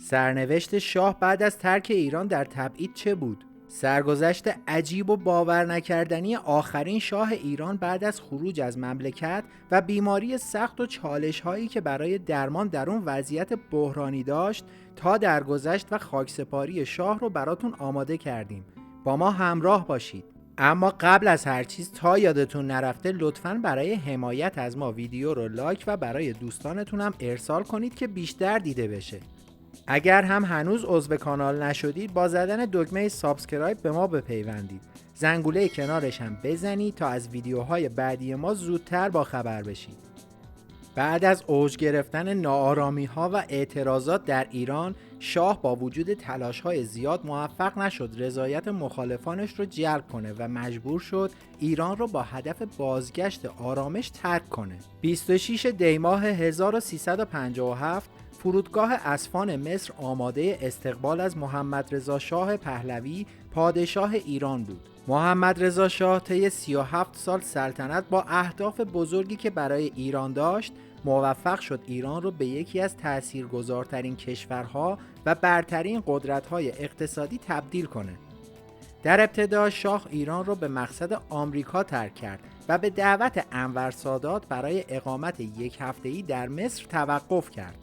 سرنوشت شاه بعد از ترک ایران در تبعید چه بود؟ سرگذشت عجیب و باور نکردنی آخرین شاه ایران بعد از خروج از مملکت و بیماری سخت و چالش هایی که برای درمان در اون وضعیت بحرانی داشت تا درگذشت و خاکسپاری شاه رو براتون آماده کردیم. با ما همراه باشید. اما قبل از هر چیز تا یادتون نرفته لطفاً برای حمایت از ما ویدیو رو لایک و برای دوستانتون هم ارسال کنید که بیشتر دیده بشه. اگر هم هنوز عضو کانال نشدید با زدن دکمه سابسکرایب به ما بپیوندید. زنگوله کنارش هم بزنید تا از ویدیوهای بعدی ما زودتر با خبر بشید. بعد از اوج گرفتن ناآرامی‌ها و اعتراضات در ایران، شاه با وجود تلاش‌های زیاد موفق نشد رضایت مخالفانش رو جلب کنه و مجبور شد ایران رو با هدف بازگشت آرامش ترک کنه. 26 دی ماه 1357 فرودگاه اسفان مصر آماده استقبال از محمدرضا شاه پهلوی پادشاه ایران بود. محمدرضا شاه طی 37 سال سلطنت با اهداف بزرگی که برای ایران داشت موفق شد ایران رو به یکی از تأثیرگذارترین کشورها و برترین قدرت‌های اقتصادی تبدیل کنه. در ابتدا شاه ایران رو به مقصد آمریکا ترک کرد و به دعوت انور سادات برای اقامت یک هفته‌ای در مصر توقف کرد.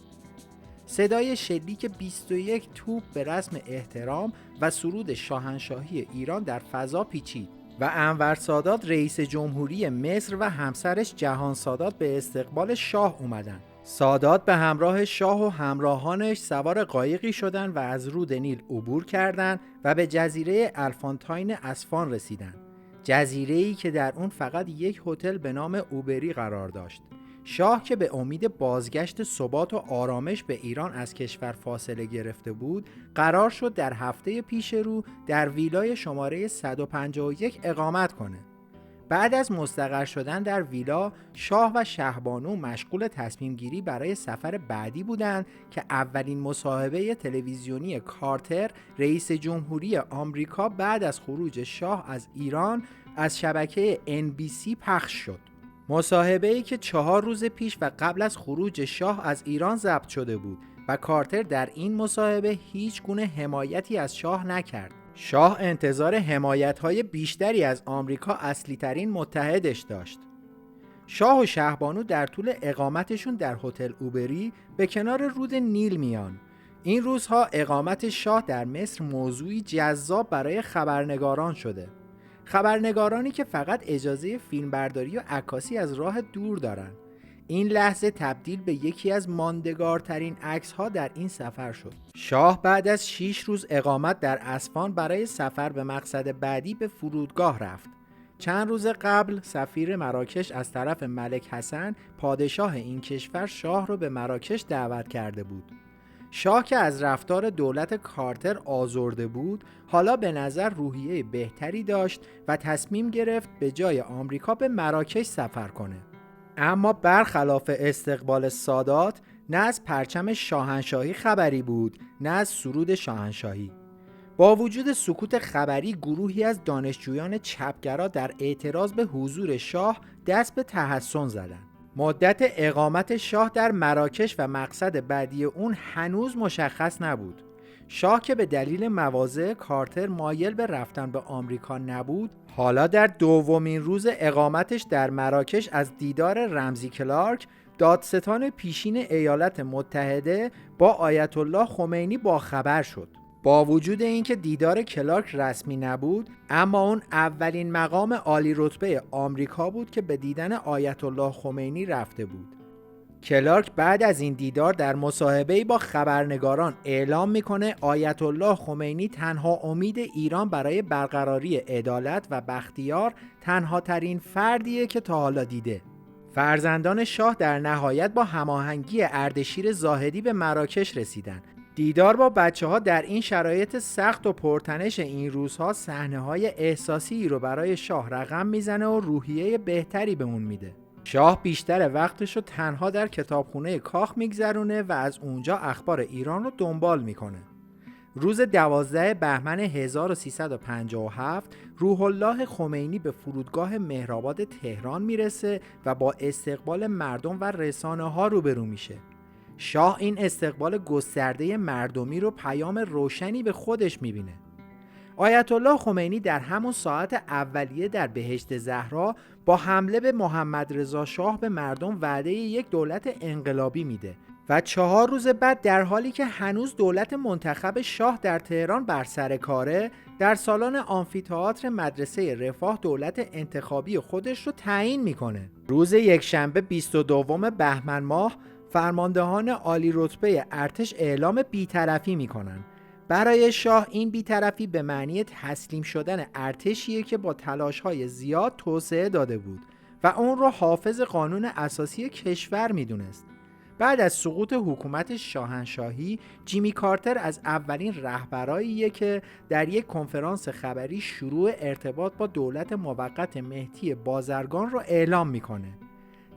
صدای شلیک 21 توپ به رسم احترام و سرود شاهنشاهی ایران در فضا پیچید و انور سادات رئیس جمهوری مصر و همسرش جهان سادات به استقبال شاه اومدن. سادات به همراه شاه و همراهانش سوار قایقی شدند و از رود نیل عبور کردند و به جزیره الفانتاین اسفان رسیدند. جزیره‌ای که در اون فقط یک هتل به نام اوبری قرار داشت. شاه که به امید بازگشت ثبات و آرامش به ایران از کشور فاصله گرفته بود، قرار شد در هفته پیش رو در ویلای شماره 151 اقامت کنه. بعد از مستقر شدن در ویلا، شاه و شهبانو مشغول تصمیم گیری برای سفر بعدی بودند که اولین مصاحبه تلویزیونی کارتر رئیس جمهوری آمریکا بعد از خروج شاه از ایران از شبکه NBC پخش شد. مصاحبه‌ای که 4 روز پیش و قبل از خروج شاه از ایران ضبط شده بود و کارتر در این مصاحبه هیچ گونه حمایتی از شاه نکرد. شاه انتظار حمایت‌های بیشتری از آمریکا اصلی ترین متحدش داشت. شاه و شهبانو در طول اقامتشون در هتل اوبری به کنار رود نیل میان. این روزها اقامت شاه در مصر موضوعی جذاب برای خبرنگاران شده. خبرنگارانی که فقط اجازه فیلمبرداری و عکاسی از راه دور دارن. این لحظه تبدیل به یکی از ماندگارترین عکس‌ها در این سفر شد. شاه بعد از 6 روز اقامت در اصفهان برای سفر به مقصد بعدی به فرودگاه رفت. چند روز قبل سفیر مراکش از طرف ملک حسن پادشاه این کشور شاه را به مراکش دعوت کرده بود. شاه که از رفتار دولت کارتر آزرده بود، حالا به نظر روحیه بهتری داشت و تصمیم گرفت به جای آمریکا به مراکش سفر کنه. اما برخلاف استقبال سادات، نه از پرچم شاهنشاهی خبری بود، نه از سرود شاهنشاهی. با وجود سکوت خبری، گروهی از دانشجویان چپگرا در اعتراض به حضور شاه دست به تحسن زدند. مدت اقامت شاه در مراکش و مقصد بعدی اون هنوز مشخص نبود. شاه که به دلیل مواضع کارتر مایل به رفتن به آمریکا نبود، حالا در دومین روز اقامتش در مراکش از دیدار رمزی کلارک، دادستان پیشین ایالات متحده، با آیت الله خمینی باخبر شد. با وجود اینکه دیدار کلارک رسمی نبود، اما اون اولین مقام عالی رتبه آمریکا بود که به دیدن آیت الله خمینی رفته بود. کلارک بعد از این دیدار در مصاحبه‌ای با خبرنگاران اعلام میکنه آیت الله خمینی تنها امید ایران برای برقراری عدالت و بختیار، تنها ترین فردیه که تا حالا دیده. فرزندان شاه در نهایت با هماهنگی اردشیر زاهدی به مراکش رسیدن. دیدار با بچه‌ها در این شرایط سخت و پرتنش این روزها صحنه‌های احساسی رو برای شاه رقم میزنه و روحیه بهتری به اون میده. شاه بیشتر وقتشو تنها در کتابخونه کاخ میگذرونه و از اونجا اخبار ایران رو دنبال میکنه. روز 12 بهمن 1357 روح الله خمینی به فرودگاه مهرآباد تهران میرسه و با استقبال مردم و رسانه ها روبرو میشه. شاه این استقبال گسترده مردمی رو پیام روشنی به خودش میبینه. آیت الله خمینی در همون ساعت اولیه در بهشت زهرا با حمله به محمد رضا شاه به مردم وعده یک دولت انقلابی میده و 4 روز بعد در حالی که هنوز دولت منتخب شاه در تهران بر سر کاره، در سالن آمفی‌تئاتر مدرسه رفاه دولت انتخابی خودش رو تعیین میکنه. روز یکشنبه 22 بهمن ماه فرماندهان عالی رتبه ارتش اعلام بی‌طرفی میکنن. برای شاه این بی‌طرفی به معنی تسلیم شدن ارتشیه که با تلاش‌های زیاد توسعه داده بود و اون رو حافظ قانون اساسی کشور میدونست. بعد از سقوط حکومت شاهنشاهی، جیمی کارتر از اولین رهبراییه که در یک کنفرانس خبری شروع ارتباط با دولت موقت مهدی بازرگان رو اعلام میکنه.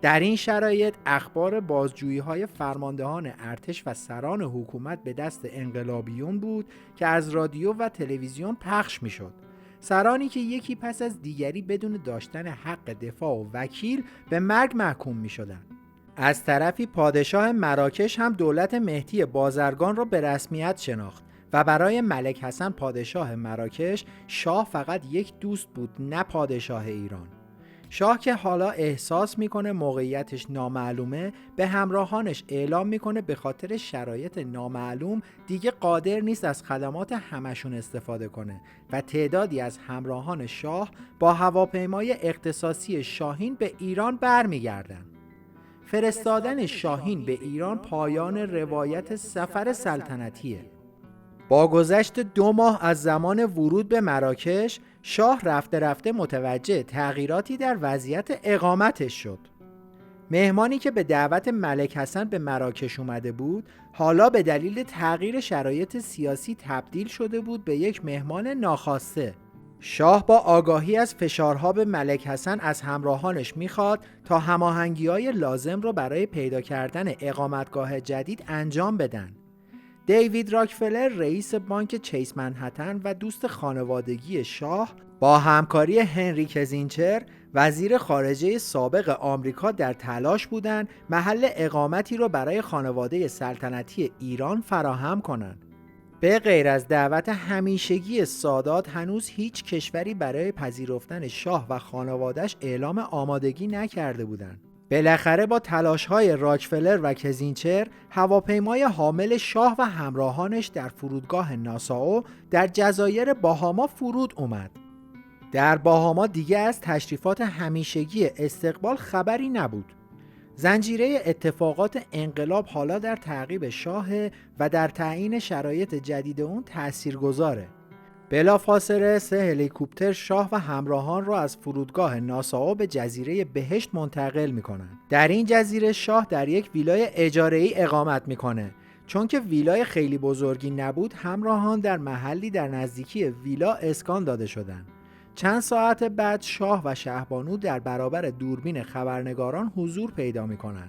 در این شرایط اخبار بازجویی‌های فرماندهان ارتش و سران حکومت به دست انقلابیون بود که از رادیو و تلویزیون پخش میشد. سرانی که یکی پس از دیگری بدون داشتن حق دفاع و وکیل به مرگ محکوم میشدند. از طرفی پادشاه مراکش هم دولت مهدی بازرگان را به رسمیت شناخت و برای ملک حسن پادشاه مراکش شاه فقط یک دوست بود، نه پادشاه ایران. شاه که حالا احساس میکنه موقعیتش نامعلومه، به همراهانش اعلام میکنه به خاطر شرایط نامعلوم دیگه قادر نیست از خدمات همشون استفاده کنه و تعدادی از همراهان شاه با هواپیمای اختصاصی شاهین به ایران برمیگردن. فرستادن شاهین به ایران پایان روایت سفر سلطنتیه. با گذشت 2 ماه از زمان ورود به مراکش، شاه رفته رفته متوجه تغییراتی در وضعیت اقامتش شد. مهمانی که به دعوت ملک حسن به مراکش اومده بود، حالا به دلیل تغییر شرایط سیاسی تبدیل شده بود به یک مهمان ناخواسته. شاه با آگاهی از فشارها به ملک حسن از همراهانش میخواد تا هماهنگی‌های لازم رو برای پیدا کردن اقامتگاه جدید انجام بدن. دیوید راکفلر رئیس بانک چیس منهتن و دوست خانوادگی شاه با همکاری هنری کزینچر وزیر خارجه سابق آمریکا در تلاش بودند محل اقامتی را برای خانواده سلطنتی ایران فراهم کنند. به غیر از دعوت همیشگی سادات، هنوز هیچ کشوری برای پذیرفتن شاه و خانواده‌اش اعلام آمادگی نکرده بودند. بالاخره با تلاش‌های راکفلر و کزینچر، هواپیمای حامل شاه و همراهانش در فرودگاه ناسائو در جزایر باهاما فرود اومد. در باهاما دیگه از تشریفات همیشگی استقبال خبری نبود. زنجیره اتفاقات انقلاب حالا در تعقیب شاه و در تعیین شرایط جدید اون تأثیرگذاره. بلافاصله 3 هلیکوپتر شاه و همراهان را از فرودگاه ناسائو به جزیره بهشت منتقل میکنن. در این جزیره شاه در یک ویلای اجاره‌ای اقامت میکنه. چون که ویلای خیلی بزرگی نبود، همراهان در محلی در نزدیکی ویلا اسکان داده شدند. چند ساعت بعد شاه و شهبانو در برابر دوربین خبرنگاران حضور پیدا میکنن.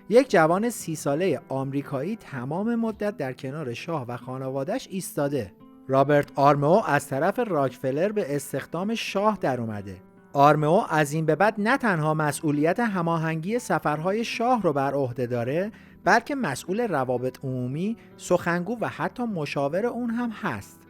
یک جوان 30 ساله آمریکایی تمام مدت در کنار شاه و خانواده‌اش ایستاده. رابرت آرمئو از طرف راکفلر به استخدام شاه در اومده. آرمئو از این به بعد نه تنها مسئولیت هماهنگی سفرهای شاه رو بر عهده داره، بلکه مسئول روابط عمومی، سخنگو و حتی مشاور اون هم هست.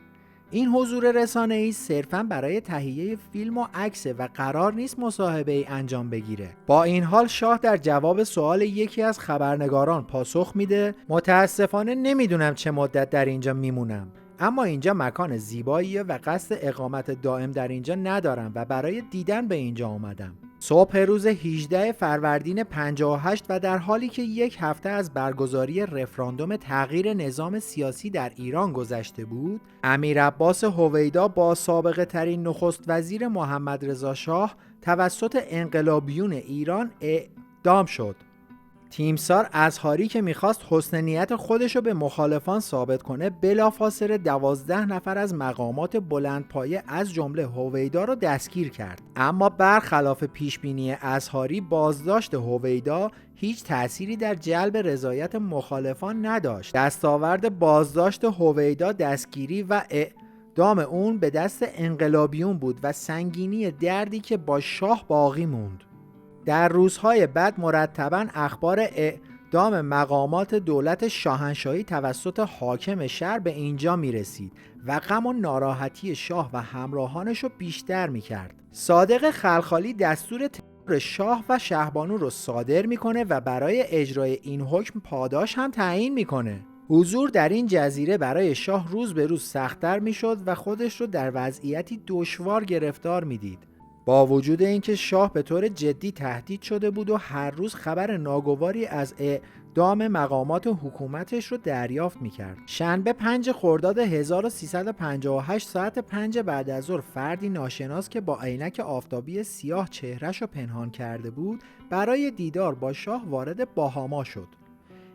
این حضور رسانه‌ای صرفاً برای تهیه فیلم و عکس و قرار نیست مصاحبه‌ای انجام بگیره. با این حال شاه در جواب سوال یکی از خبرنگاران پاسخ میده: متاسفانه نمیدونم چه مدت در اینجا میمونم، اما اینجا مکان زیباییه و قصد اقامت دائم در اینجا ندارم و برای دیدن به اینجا آمدم. صبح روز 18 فروردین 58 و در حالی که 1 هفته از برگزاری رفراندوم تغییر نظام سیاسی در ایران گذشته بود، امیرعباس هویدا با سابقه ترین نخست وزیر محمد رضا شاه توسط انقلابیون ایران اعدام شد. تیمسار اظهاری که میخواست حسن نیت خودشو به مخالفان ثابت کنه، بلافاصله 12 نفر از مقامات بلندپایه از جمله هویدا رو دستگیر کرد. اما برخلاف پیشبینی اظهاری، بازداشت هویدا هیچ تأثیری در جلب رضایت مخالفان نداشت. دستاورد بازداشت هویدا دستگیری و اعدام اون به دست انقلابیون بود و سنگینی دردی که با شاه باقی موند. در روزهای بعد مرتباً اخبار دام مقامات دولت شاهنشاهی توسط حاکم شهر به اینجا می رسید و غم و ناراحتی شاه و همراهانش رو بیشتر می کرد. صادق خلخالی دستور ترور شاه و شهبانو رو صادر میکنه و برای اجرای این حکم پاداش هم تعیین میکنه. حضور در این جزیره برای شاه روز به روز سخت‌تر میشد و خودش رو در وضعیتی دشوار گرفتار میدید. با وجود اینکه شاه به طور جدی تهدید شده بود و هر روز خبر ناگواری از اعدام مقامات حکومتش رو دریافت میکرد. شنبه 5 خرداد 1358 ساعت 5 بعد از ظهر فردی ناشناس که با عینک آفتابی سیاه چهرهش رو پنهان کرده بود برای دیدار با شاه وارد باهاما شد.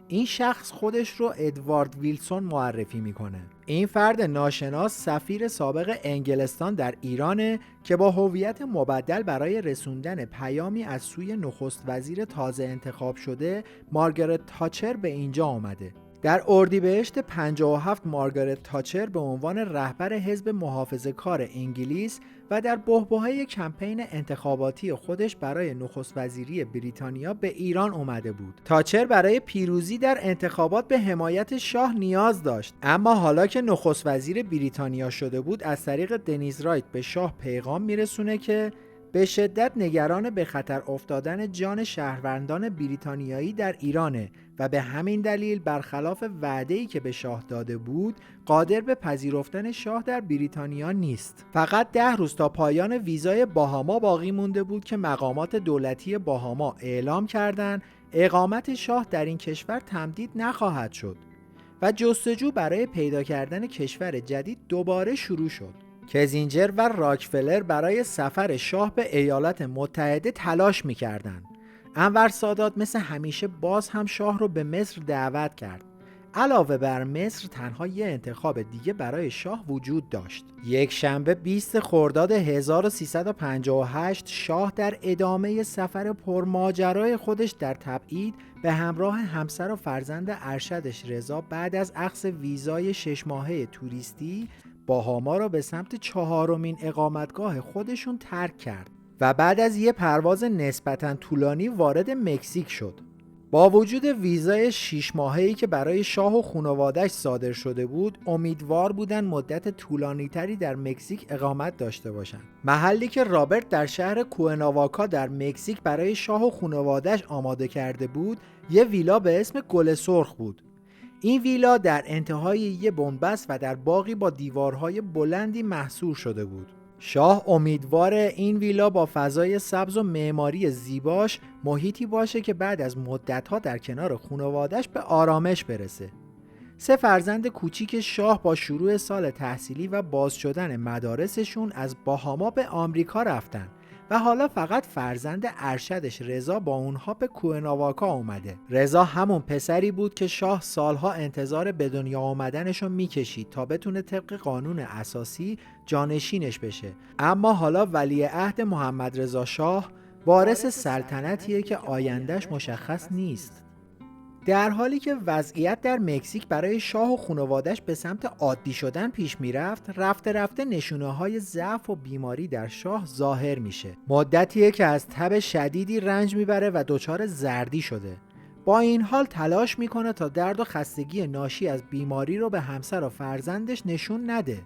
این شخص خودش رو ادوارد ویلسون معرفی میکنه. این فرد ناشناس سفیر سابق انگلستان در ایرانه که با هویت مبدل برای رسوندن پیامی از سوی نخست وزیر تازه انتخاب شده مارگارت تاچر به اینجا آمده. در اردیبهشت 57 مارگارت تاچر به عنوان رهبر حزب محافظه‌کار انگلیس و در بحبوحه کمپین انتخاباتی خودش برای نخست وزیری بریتانیا به ایران اومده بود. تاچر برای پیروزی در انتخابات به حمایت شاه نیاز داشت، اما حالا که نخست وزیر بریتانیا شده بود از طریق دنیز رایت به شاه پیغام میرسونه که به شدت نگران به خطر افتادن جان شهروندان بریتانیایی در ایرانه و به همین دلیل برخلاف وعده‌ای که به شاه داده بود قادر به پذیرفتن شاه در بریتانیا نیست. فقط 10 روز تا پایان ویزای باهاما باقی مونده بود که مقامات دولتی باهاما اعلام کردند اقامت شاه در این کشور تمدید نخواهد شد و جستجو برای پیدا کردن کشور جدید دوباره شروع شد. کزینجر و راکفلر برای سفر شاه به ایالات متحده تلاش می‌کردند. انور سادات مثل همیشه باز هم شاه رو به مصر دعوت کرد. علاوه بر مصر تنها یه انتخاب دیگه برای شاه وجود داشت. یک شنبه 20 خرداد 1358 شاه در ادامه سفر پرماجرای خودش در تبعید به همراه همسر و فرزند ارشدش رضا بعد از اخذ ویزای 6 ماهه توریستی باهاما را به سمت 4مین اقامتگاه خودشون ترک کرد و بعد از یه پرواز نسبتاً طولانی وارد مکزیک شد. با وجود ویزای 6 ماهه‌ای که برای شاه و خانواده‌اش صادر شده بود، امیدوار بودن مدت طولانی‌تری در مکزیک اقامت داشته باشند. محلی که رابرت در شهر کوئناواکا در مکزیک برای شاه و خانواده‌اش آماده کرده بود، یه ویلا به اسم گل سرخ بود. این ویلا در انتهای یه بنبست و در باغی با دیوارهای بلندی محصور شده بود. شاه امیدوار این ویلا با فضای سبز و معماری زیباش محیطی باشه که بعد از مدت‌ها در کنار خانواده‌اش به آرامش برسه. 3 فرزند کوچیک شاه با شروع سال تحصیلی و باز شدن مدارسشون از باهاما به آمریکا رفتن و حالا فقط فرزند ارشدش رضا با اونها به کوئناواکا اومده. رضا همون پسری بود که شاه سالها انتظار به دنیا آمدنشو میکشید تا بتونه طبق قانون اساسی جانشینش بشه، اما حالا ولیعهد محمد رضا شاه وارث سلطنتیه که آیندهش مشخص نیست. در حالی که وضعیت در مکزیک برای شاه و خانواده‌اش به سمت عادی شدن پیش میرفت، رفته رفته نشونه‌های ضعف و بیماری در شاه ظاهر میشه. مدتیه که از تب شدیدی رنج میبره و دچار زردی شده. با این حال تلاش میکنه تا درد و خستگی ناشی از بیماری رو به همسر و فرزندش نشون نده.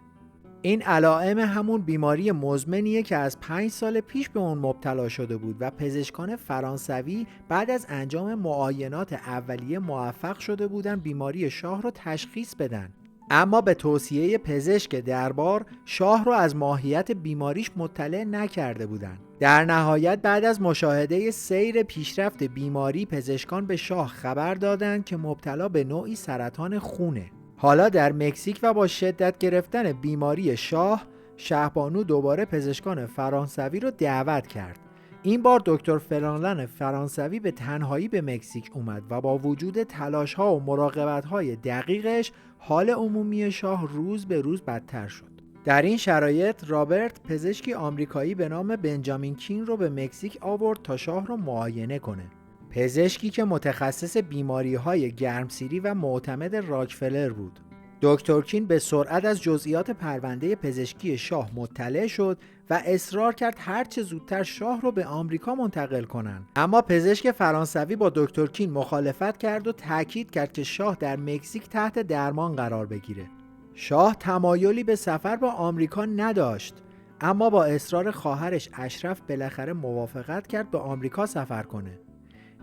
این علائم همون بیماری مزمنیه که از 5 سال پیش به اون مبتلا شده بود و پزشکان فرانسوی بعد از انجام معاینات اولیه موفق شده بودن بیماری شاه رو تشخیص بدن. اما به توصیه پزشک دربار شاه رو از ماهیت بیماریش مطلع نکرده بودن. در نهایت بعد از مشاهده سیر پیشرفت بیماری پزشکان به شاه خبر دادند که مبتلا به نوعی سرطان خونه. حالا در مکزیک و با شدت گرفتن بیماری شاه، شهبانو دوباره پزشکان فرانسوی رو دعوت کرد. این بار دکتر فرانلن فرانسوی به تنهایی به مکزیک اومد و با وجود تلاش‌ها و مراقبت‌های دقیقش حال عمومی شاه روز به روز بدتر شد. در این شرایط رابرت پزشکی آمریکایی به نام بنجامین کین رو به مکزیک آورد تا شاه رو معاینه کنه. پزشکی که متخصص بیماری‌های گرمسیری و معتمد راکفلر بود. دکتر کین به سرعت از جزئیات پرونده پزشکی شاه مطلع شد و اصرار کرد هرچه زودتر شاه رو به آمریکا منتقل کنن. اما پزشک فرانسوی با دکتر کین مخالفت کرد و تاکید کرد که شاه در مکزیک تحت درمان قرار بگیره. شاه تمایلی به سفر با آمریکا نداشت، اما با اصرار خواهرش اشرف بالاخره موافقت کرد به آمریکا سفر کنه.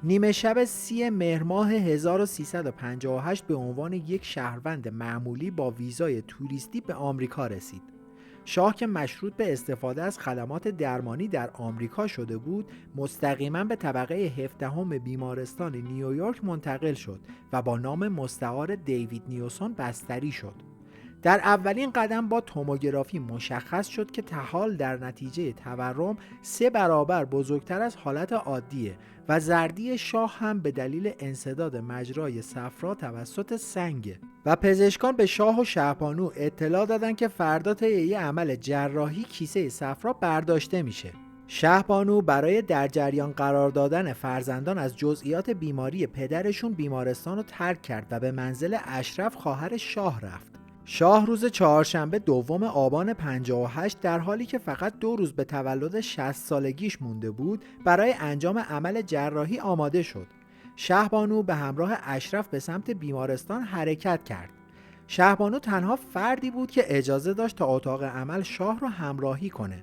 نیمه شب 30 مهر ماه 1358 به عنوان یک شهروند معمولی با ویزای توریستی به آمریکا رسید. شاه که مشروط به استفاده از خدمات درمانی در آمریکا شده بود، مستقیما به طبقه 17 بیمارستان نیویورک منتقل شد و با نام مستعار دیوید نیوسون بستری شد. در اولین قدم با توموگرافی مشخص شد که طحال در نتیجه تورم 3 برابر بزرگتر از حالت عادیه و زردی شاه هم به دلیل انسداد مجرای صفرا توسط سنگه و پزشکان به شاه و شهبانو اطلاع دادن که فردا طی یه عمل جراحی کیسه صفرا برداشته میشه. شهبانو برای در جریان قرار دادن فرزندان از جزئیات بیماری پدرشون بیمارستان رو ترک کرد و به منزل اشرف خواهر شاه رفت. شاه روز چهارشنبه دوم آبان 58 در حالی که فقط 2 روز به تولد 60 سالگیش مونده بود برای انجام عمل جراحی آماده شد. شهبانو به همراه اشرف به سمت بیمارستان حرکت کرد. شهبانو تنها فردی بود که اجازه داشت تا اتاق عمل شاه را همراهی کنه.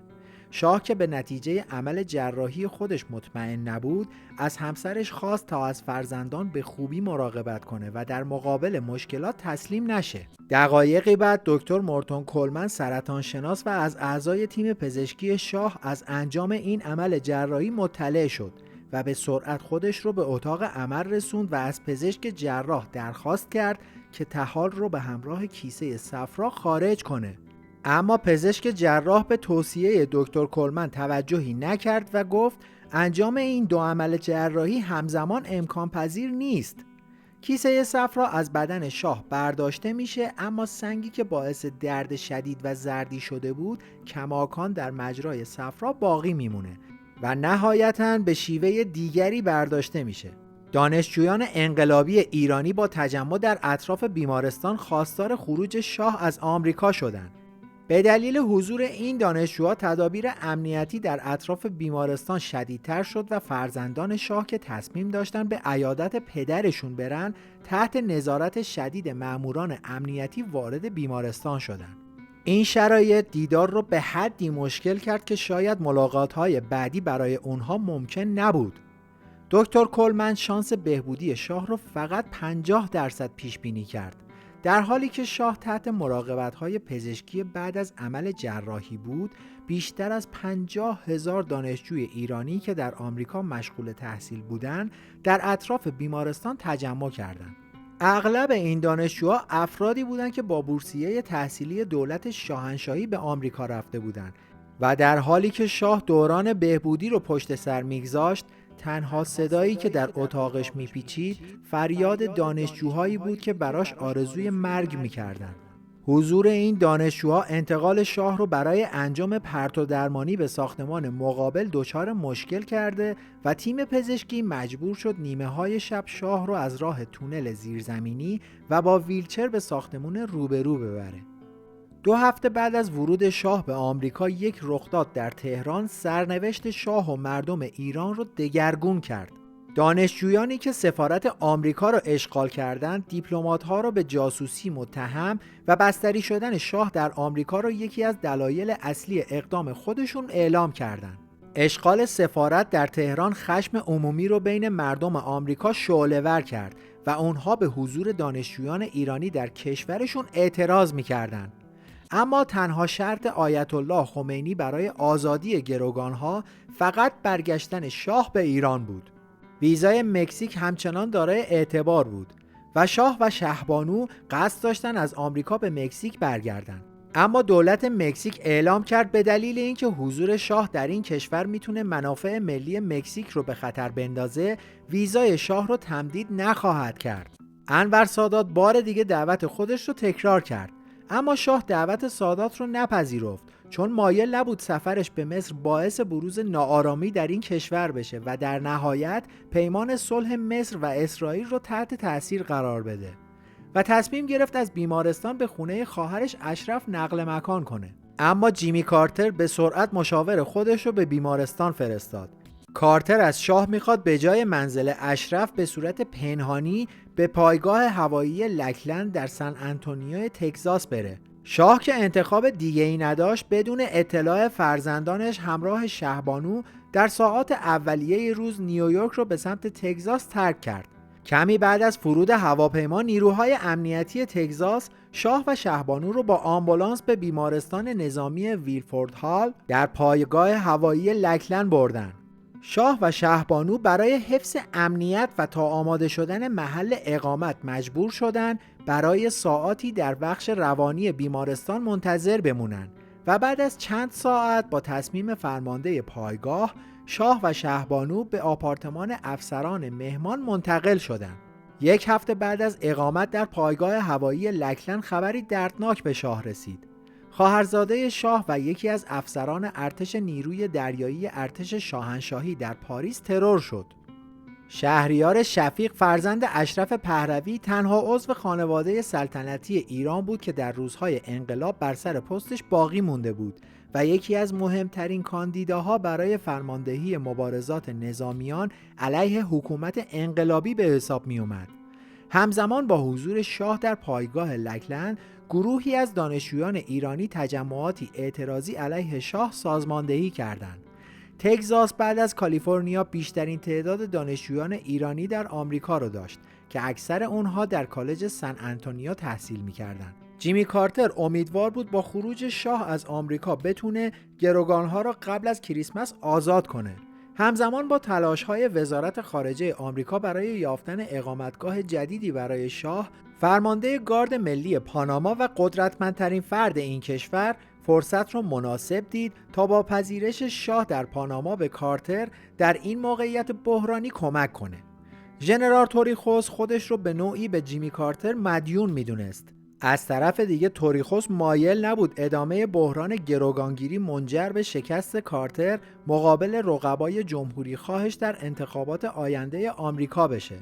شاه که به نتیجه عمل جراحی خودش مطمئن نبود، از همسرش خواست تا از فرزندان به خوبی مراقبت کنه و در مقابل مشکلات تسلیم نشه. دقایقی بعد دکتر مورتون کولمن سرطان شناس و از اعضای تیم پزشکی شاه از انجام این عمل جراحی مطلع شد و به سرعت خودش رو به اتاق عمل رسوند و از پزشک جراح درخواست کرد که طحال رو به همراه کیسه صفرا خارج کنه. اما پزشک جراح به توصیه دکتر کولمن توجهی نکرد و گفت انجام این 2 عمل جراحی همزمان امکان پذیر نیست. کیسه صفرا از بدن شاه برداشته میشه، اما سنگی که باعث درد شدید و زردی شده بود کماکان در مجرای صفرا باقی میمونه و نهایتاً به شیوه دیگری برداشته میشه. دانشجویان انقلابی ایرانی با تجمع در اطراف بیمارستان خواستار خروج شاه از آمریکا شدند. به دلیل حضور این دانشجوها تدابیر امنیتی در اطراف بیمارستان شدیدتر شد و فرزندان شاه که تصمیم داشتن به عیادت پدرشون برن تحت نظارت شدید ماموران امنیتی وارد بیمارستان شدند. این شرایط دیدار رو به حدی مشکل کرد که شاید ملاقات‌های بعدی برای اونها ممکن نبود. دکتر کولمن شانس بهبودی شاه رو فقط 50% پیش بینی کرد، در حالی که شاه تحت مراقبت‌های پزشکی بعد از عمل جراحی بود. بیشتر از 50,000 دانشجوی ایرانی که در آمریکا مشغول تحصیل بودند در اطراف بیمارستان تجمع کردند. اغلب این دانشجوها افرادی بودند که با بورسیه تحصیلی دولت شاهنشاهی به آمریکا رفته بودند و در حالی که شاه دوران بهبودی رو پشت سر میگذاشت، تنها صدایی که در اتاقش میپیچید فریاد دانشجوهایی بود که براش آرزوی مرگ میکردند. حضور این دانشجوها انتقال شاه رو برای انجام پرتو درمانی به ساختمان مقابل دچار مشکل کرده و تیم پزشکی مجبور شد نیمه های شب شاه رو از راه تونل زیرزمینی و با ویلچر به ساختمان روبرو ببره. 2 هفته بعد از ورود شاه به آمریکا یک رخداد در تهران سرنوشت شاه و مردم ایران رو دگرگون کرد. دانشجویانی که سفارت آمریکا را اشغال کردند، دیپلمات‌ها را به جاسوسی متهم و بستری شدن شاه در آمریکا را یکی از دلایل اصلی اقدام خودشون اعلام کردند. اشغال سفارت در تهران خشم عمومی رو بین مردم آمریکا شعله‌ور کرد و اونها به حضور دانشجویان ایرانی در کشورشون اعتراض می‌کردند. اما تنها شرط آیت الله خمینی برای آزادی گروگانها فقط برگشتن شاه به ایران بود. ویزای مکزیک همچنان دارای اعتبار بود و شاه و شهبانو قصد داشتن از آمریکا به مکزیک برگردن. اما دولت مکزیک اعلام کرد به دلیل اینکه حضور شاه در این کشور میتونه منافع ملی مکزیک رو به خطر بندازه، ویزای شاه رو تمدید نخواهد کرد. انور سادات بار دیگه دعوت خودش رو تکرار کرد، اما شاه دعوت سادات رو نپذیرفت، چون مایل نبود سفرش به مصر باعث بروز ناآرامی در این کشور بشه و در نهایت پیمان صلح مصر و اسرائیل رو تحت تأثیر قرار بده. و تصمیم گرفت از بیمارستان به خونه خواهرش اشرف نقل مکان کنه. اما جیمی کارتر به سرعت مشاور خودش رو به بیمارستان فرستاد. کارتر از شاه میخواد به جای منزل اشرف به صورت پنهانی به پایگاه هوایی لکلند در سن آنتونیو تگزاس بره. شاه که انتخاب دیگه ای نداشت بدون اطلاع فرزندانش همراه شهبانو در ساعات اولیه روز نیویورک رو به سمت تگزاس ترک کرد. کمی بعد از فرود هواپیما نیروهای امنیتی تگزاس شاه و شهبانو رو با آمبولانس به بیمارستان نظامی ویلفورد هال در پایگاه هوایی لکلند بردن. شاه و شهبانو برای حفظ امنیت و تا آماده شدن محل اقامت مجبور شدند برای ساعاتی در بخش روانی بیمارستان منتظر بمونن و بعد از چند ساعت با تصمیم فرمانده پایگاه شاه و شهبانو به آپارتمان افسران مهمان منتقل شدند. یک هفته بعد از اقامت در پایگاه هوایی لکلند خبری دردناک به شاه رسید. خواهرزاده شاه و یکی از افسران ارتش نیروی دریایی ارتش شاهنشاهی در پاریس ترور شد. شهریار شفیق فرزند اشرف پهلوی تنها عضو خانواده سلطنتی ایران بود که در روزهای انقلاب بر سر پستش باقی مونده بود و یکی از مهمترین کاندیداها برای فرماندهی مبارزات نظامیان علیه حکومت انقلابی به حساب می اومد. همزمان با حضور شاه در پایگاه لکلند گروهی از دانشجویان ایرانی تجمعاتی اعتراضی علیه شاه سازماندهی کردند. تگزاس بعد از کالیفرنیا بیشترین تعداد دانشجویان ایرانی در آمریکا را داشت که اکثر اونها در کالج سن آنتونیو تحصیل می‌کردند. جیمی کارتر امیدوار بود با خروج شاه از آمریکا بتونه گروگانها را قبل از کریسمس آزاد کنه. همزمان با تلاش‌های وزارت خارجه آمریکا برای یافتن اقامتگاه جدیدی برای شاه، فرمانده گارد ملی پاناما و قدرتمندترین فرد این کشور فرصت را مناسب دید تا با پذیرش شاه در پاناما به کارتر در این موقعیت بحرانی کمک کنه. ژنرال توریخوس خودش رو به نوعی به جیمی کارتر مدیون میدونست. از طرف دیگه توریخوس مایل نبود ادامه بحران گروگانگیری منجر به شکست کارتر مقابل رقبای جمهوری خواهش در انتخابات آینده آمریکا بشه.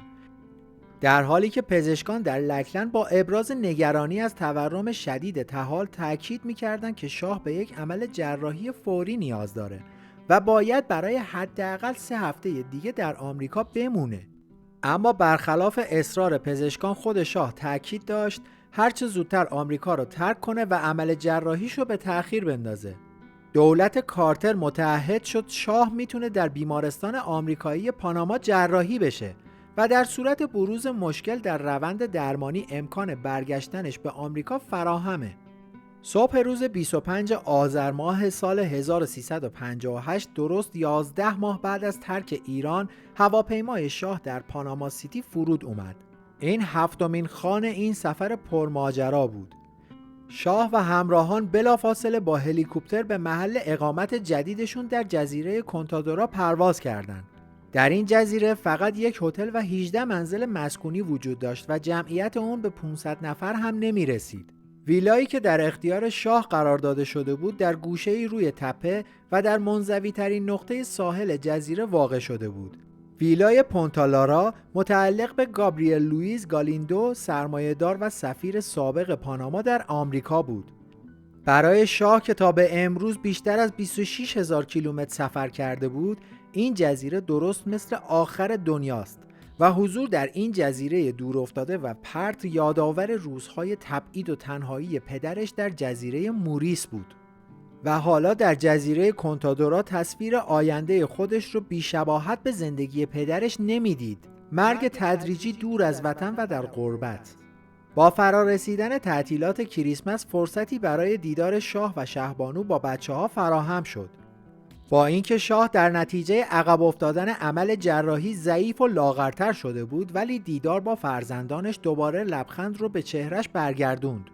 در حالی که پزشکان در لکلند با ابراز نگرانی از تورم شدید طحال تاکید می‌کردند که شاه به یک عمل جراحی فوری نیاز داره و باید برای حداقل 3 هفته دیگه در آمریکا بمونه. اما برخلاف اصرار پزشکان خود شاه تاکید داشت هرچه زودتر آمریکا رو ترک کنه و عمل جراحیشو به تأخیر بندازه. دولت کارتر متعهد شد شاه میتونه در بیمارستان آمریکایی پاناما جراحی بشه و در صورت بروز مشکل در روند درمانی امکان برگشتنش به آمریکا فراهمه. صبح روز 25 آذر ماه سال 1358 درست 11 ماه بعد از ترک ایران هواپیمای شاه در پاناما سیتی فرود اومد. این 7مین خوان این سفر پرماجرا بود. شاه و همراهان بلافاصله با هلیکوپتر به محل اقامت جدیدشون در جزیره کنتادورا پرواز کردند. در این جزیره فقط یک هتل و 18 منزل مسکونی وجود داشت و جمعیت اون به 500 نفر هم نمی رسید. ویلایی که در اختیار شاه قرار داده شده بود در گوشه‌ای روی تپه و در منزوی ترین نقطه ساحل جزیره واقع شده بود. ویلای پونتالارا متعلق به گابریل لوئیس گالیندو، سرمایه‌دار و سفیر سابق پاناما در آمریکا بود. برای شاه که تا به امروز بیشتر از 26,000 کیلومتر سفر کرده بود، این جزیره درست مثل آخر دنیاست و حضور در این جزیره دور افتاده و پرت یادآور روزهای تبعید و تنهایی پدرش در جزیره موریس بود و حالا در جزیره کنتادورا تصویر آینده خودش رو بی‌شباهت به زندگی پدرش نمیدید. مرگ تدریجی دور از وطن و در غربت. با فرارسیدن تعطیلات کریسمس فرصتی برای دیدار شاه و شهبانو با بچه‌ها فراهم شد. با اینکه شاه در نتیجه عقب افتادن عمل جراحی ضعیف و لاغرتر شده بود، ولی دیدار با فرزندانش دوباره لبخند رو به چهرش برگردوند.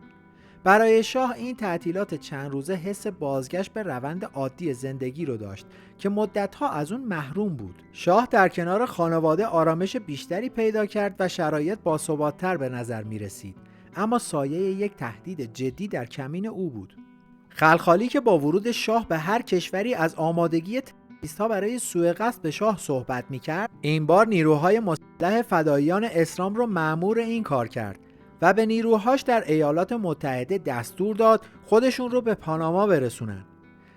برای شاه این تعطیلات چند روزه حس بازگشت به روند عادی زندگی رو داشت که مدتها از اون محروم بود. شاه در کنار خانواده آرامش بیشتری پیدا کرد و شرایط باثبات‌تر به نظر می رسید، اما سایه یک تهدید جدی در کمین او بود. خلخالی که با ورود شاه به هر کشوری از آمادگی تروریست‌ها برای سوء قصد به شاه صحبت می‌کرد، این بار نیروهای مسلح فداییان اسلام رو مأمور این کار کرد. و به نیروهاش در ایالات متحده دستور داد خودشون رو به پاناما برسونن.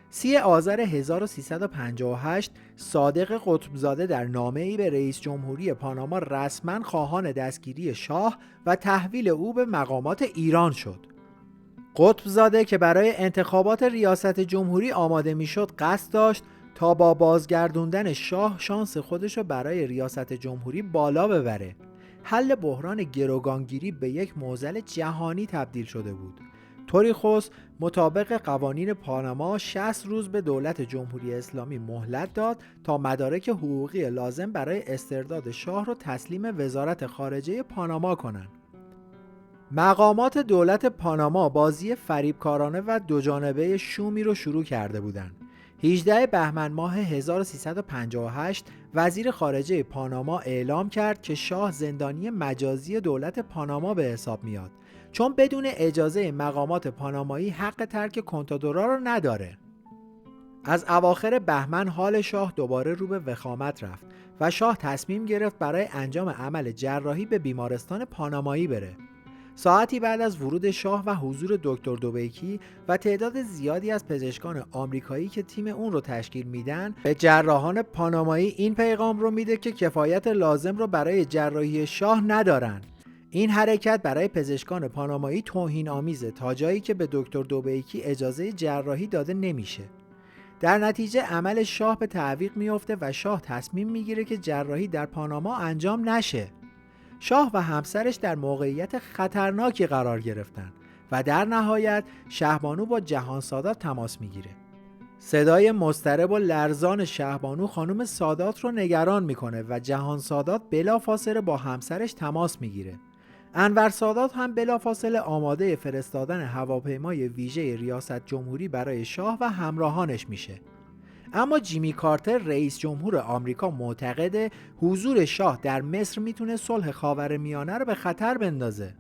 30 آذر 1358 صادق قطبزاده در نامه‌ای به رئیس جمهوری پاناما رسما خواهان دستگیری شاه و تحویل او به مقامات ایران شد. قطبزاده که برای انتخابات ریاست جمهوری آماده میشد قصد داشت تا با بازگردوندن شاه شانس خودش رو برای ریاست جمهوری بالا ببره. حل بحران گروگانگیری به یک معضل جهانی تبدیل شده بود. توریخوس مطابق قوانین پاناما 60 روز به دولت جمهوری اسلامی مهلت داد تا مدارک حقوقی لازم برای استرداد شاه رو تسلیم وزارت خارجه پاناما کنند. مقامات دولت پاناما بازی فریبکارانه و دوجانبه شومی رو شروع کرده بودند. 18 بهمن ماه 1358 وزیر خارجه پاناما اعلام کرد که شاه زندانی مجازی دولت پاناما به حساب میاد، چون بدون اجازه مقامات پانامایی حق ترک کنتادورا رو نداره. از اواخر بهمن حال شاه دوباره رو به وخامت رفت و شاه تصمیم گرفت برای انجام عمل جراحی به بیمارستان پانامایی بره. ساعتی بعد از ورود شاه و حضور دکتر دوبیکی و تعداد زیادی از پزشکان آمریکایی که تیم اون رو تشکیل میدن، به جراحان پانامایی این پیغام رو میده که کفایت لازم رو برای جراحی شاه ندارن. این حرکت برای پزشکان پانامایی توهین آمیزه تا جایی که به دکتر دوبیکی اجازه جراحی داده نمیشه. در نتیجه عمل شاه به تعویق میفته و شاه تصمیم میگیره که جراحی در پاناما انجام نشه. شاه و همسرش در موقعیت خطرناکی قرار گرفتن و در نهایت شهبانو با جهان سادات تماس میگیره. صدای مضطرب و لرزان شهبانو خانم سادات رو نگران میکنه و جهان سادات بلافاصله با همسرش تماس میگیره. انور سادات هم بلافاصله آماده فرستادن هواپیمای ویژه ریاست جمهوری برای شاه و همراهانش میشه. اما جیمی کارتر رئیس جمهور آمریکا معتقده حضور شاه در مصر میتونه صلح خاورمیانه رو به خطر بندازه.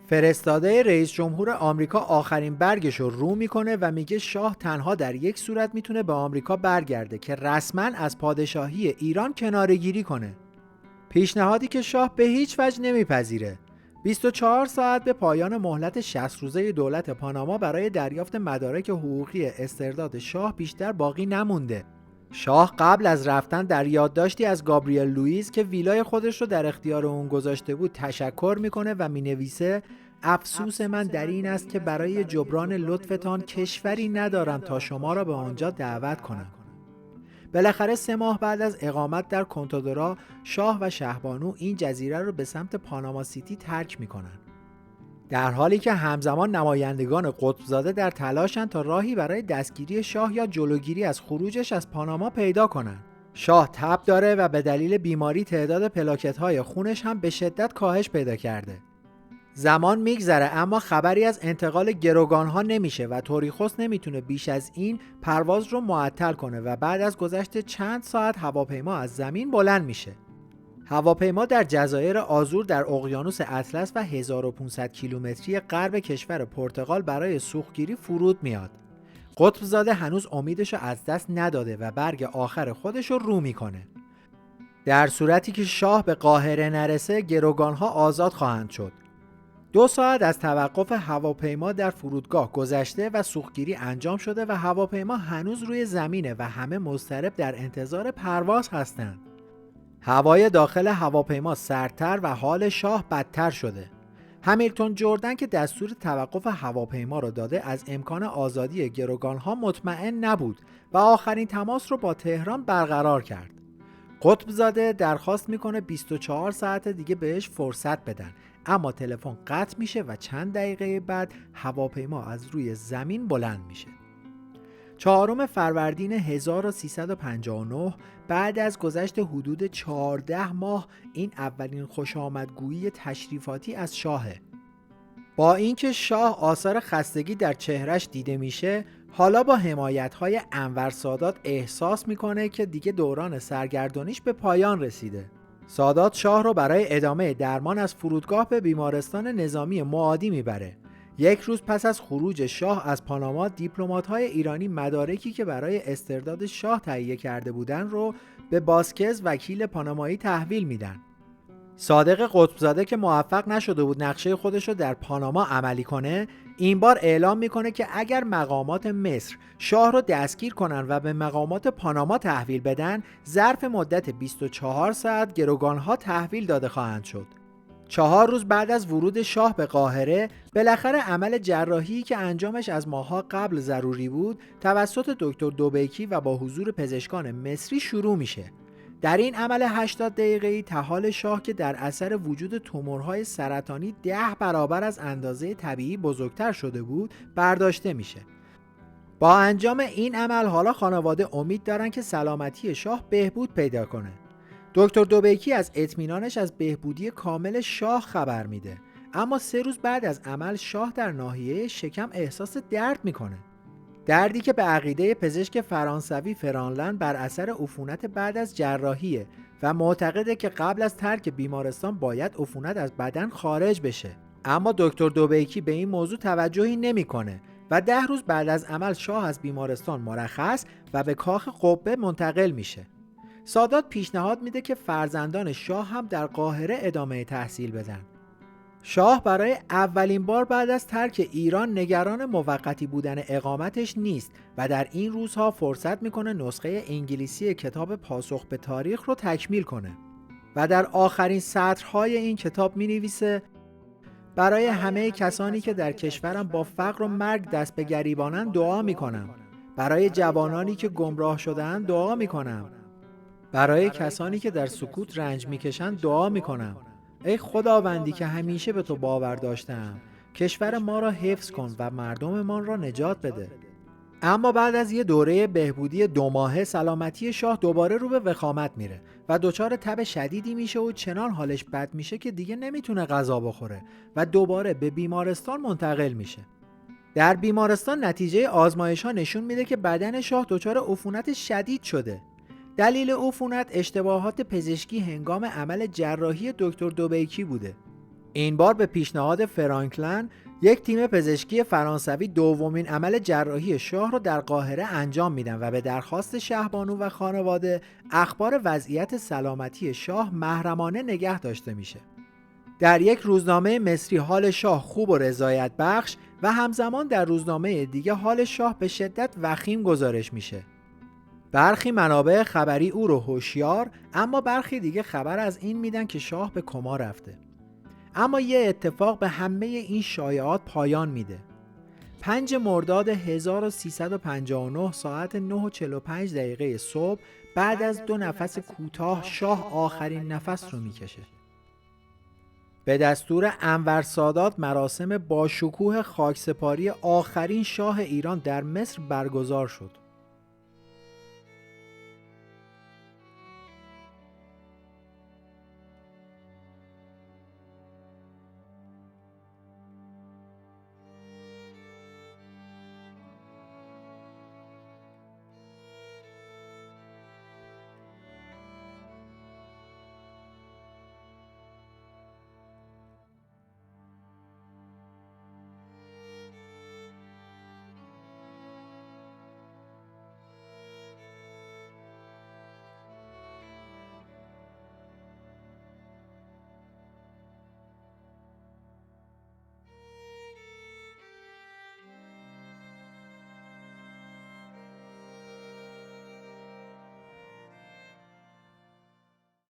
فرستاده رئیس جمهور آمریکا آخرین برگش رو میکنه و میگه شاه تنها در یک صورت میتونه به آمریکا برگرده که رسما از پادشاهی ایران کناره‌گیری کنه. پیشنهادی که شاه به هیچ وجه نمیپذیره. 24 ساعت به پایان مهلت 60 روزه دولت پاناما برای دریافت مدارک حقوقی استرداد شاه بیشتر باقی نمونده. شاه قبل از رفتن در یادداشتی از گابریل لوئیس که ویلای خودش رو در اختیار اون گذاشته بود تشکر میکنه و مینویسه افسوس من در این است که برای جبران لطفتان کشوری ندارم تا شما را به آنجا دعوت کنم. بالاخره 3 ماه بعد از اقامت در کنتادورا، شاه و شهبانو این جزیره رو به سمت پاناما سیتی ترک میکنن. در حالی که همزمان نمایندگان قطبزاده در تلاشن تا راهی برای دستگیری شاه یا جلوگیری از خروجش از پاناما پیدا کنن. شاه تب داره و به دلیل بیماری تعداد پلاکت‌های خونش هم به شدت کاهش پیدا کرده. زمان میگذره اما خبری از انتقال گروگانها نمیشه و توریخوس نمیتونه بیش از این پرواز رو معطل کنه و بعد از گذشت چند ساعت هواپیما از زمین بلند میشه. هواپیما در جزایر آزور در اقیانوس اطلس و 1500 کیلومتری غرب کشور پرتغال برای سوختگیری فرود میاد. قطبزاده هنوز امیدش رو از دست نداده و برگ آخر خودش رو میکنه. در صورتی که شاه به قاهره نرسه گروگانها آزاد خواهند شد. 2 ساعت از توقف هواپیما در فرودگاه گذشته و سوختگیری انجام شده و هواپیما هنوز روی زمینه و همه مضطرب در انتظار پرواز هستند. هوای داخل هواپیما سردتر و حال شاه بدتر شده. همیلتون جردن که دستور توقف هواپیما را داده از امکان آزادی گروگانها مطمئن نبود و آخرین تماس رو با تهران برقرار کرد. قطبزاده درخواست میکنه 24 ساعت دیگه بهش فرصت بدن، اما تلفن قطع میشه و چند دقیقه بعد هواپیما از روی زمین بلند میشه. 4 فروردین 1359 بعد از گذشت حدود 14 ماه این اولین خوشامدگویی تشریفاتی از شاهه. با اینکه شاه آثار خستگی در چهرش دیده میشه، حالا با حمایت‌های انور سادات احساس میکنه که دیگه دوران سرگردانیش به پایان رسیده. سادات شاه رو برای ادامه درمان از فرودگاه به بیمارستان نظامی معادی میبره. 1 روز پس از خروج شاه از پاناما، دیپلمات‌های ایرانی مدارکی که برای استرداد شاه تهیه کرده بودن رو به باسکز وکیل پانامایی تحویل میدن. صادق قطبزاده که موفق نشده بود نقشه خودش رو در پاناما عملی کنه، این بار اعلام میکنه که اگر مقامات مصر شاه رو دستگیر کنن و به مقامات پاناما تحویل بدن، ظرف مدت 24 ساعت گروگانها تحویل داده خواهند شد. 4 روز بعد از ورود شاه به قاهره، بالاخره عمل جراحی که انجامش از ماه‌ها قبل ضروری بود، توسط دکتر دوبیکی و با حضور پزشکان مصری شروع میشه. در این عمل 80 دقیقه‌ای طحال شاه که در اثر وجود تومورهای سرطانی 10 برابر از اندازه طبیعی بزرگتر شده بود، برداشته میشه. با انجام این عمل حالا خانواده امید دارن که سلامتی شاه بهبود پیدا کنه. دکتر دوبیکی از اطمینانش از بهبودی کامل شاه خبر میده، اما 3 روز بعد از عمل شاه در ناحیه شکم احساس درد میکنه. دردی که به عقیده پزشک فرانسوی فرانلن بر اثر عفونت بعد از جراحیه و معتقده که قبل از ترک بیمارستان باید عفونت از بدن خارج بشه. اما دکتر دوبیکی به این موضوع توجهی نمیکنه و 10 روز بعد از عمل شاه از بیمارستان مرخص و به کاخ قبه منتقل میشه. سادات پیشنهاد میده که فرزندان شاه هم در قاهره ادامه تحصیل بدن. شاه برای اولین بار بعد از ترک ایران نگران موقتی بودن اقامتش نیست و در این روزها فرصت میکنه نسخه انگلیسی کتاب پاسخ به تاریخ رو تکمیل کنه و در آخرین سطرهای این کتاب مینویسه: برای همه کسانی که در کشورم با فقر و مرگ دست به گریبانند دعا میکنم. برای جوانانی که گمراه شده‌اند دعا میکنم. برای کسانی که در سکوت رنج میکشند دعا میکنم. ای خداوندی که همیشه به تو باور داشتم، کشور ما را حفظ کن و مردممان را نجات بده. اما بعد از یه دوره بهبودی 2 ماهه سلامتی شاه دوباره رو به وخامت میره و دچار تب شدیدی میشه و چنان حالش بد میشه که دیگه نمیتونه غذا بخوره و دوباره به بیمارستان منتقل میشه. در بیمارستان نتیجه آزمایش‌ها نشون میده که بدن شاه دچار عفونت شدید شده. دلیل عفونت اشتباهات پزشکی هنگام عمل جراحی دکتر دوبیکی بوده. این بار به پیشنهاد فرانکلن، یک تیم پزشکی فرانسوی دومین عمل جراحی شاه را در قاهره انجام میدن و به درخواست شهبانو و خانواده اخبار وضعیت سلامتی شاه محرمانه نگه داشته میشه. در یک روزنامه مصری حال شاه خوب و رضایت بخش و همزمان در روزنامه دیگه حال شاه به شدت وخیم گزارش میشه. برخی منابع خبری او رو هوشیار، اما برخی دیگه خبر از این میدن که شاه به کما رفته. اما یه اتفاق به همه این شایعات پایان میده. 5 مرداد 1359 ساعت 9:45 دقیقه صبح، بعد از 2 نفس کوتاه، شاه آخرین نفس رو میکشه. به دستور انور سادات مراسم با شکوه خاکسپاری آخرین شاه ایران در مصر برگزار شد.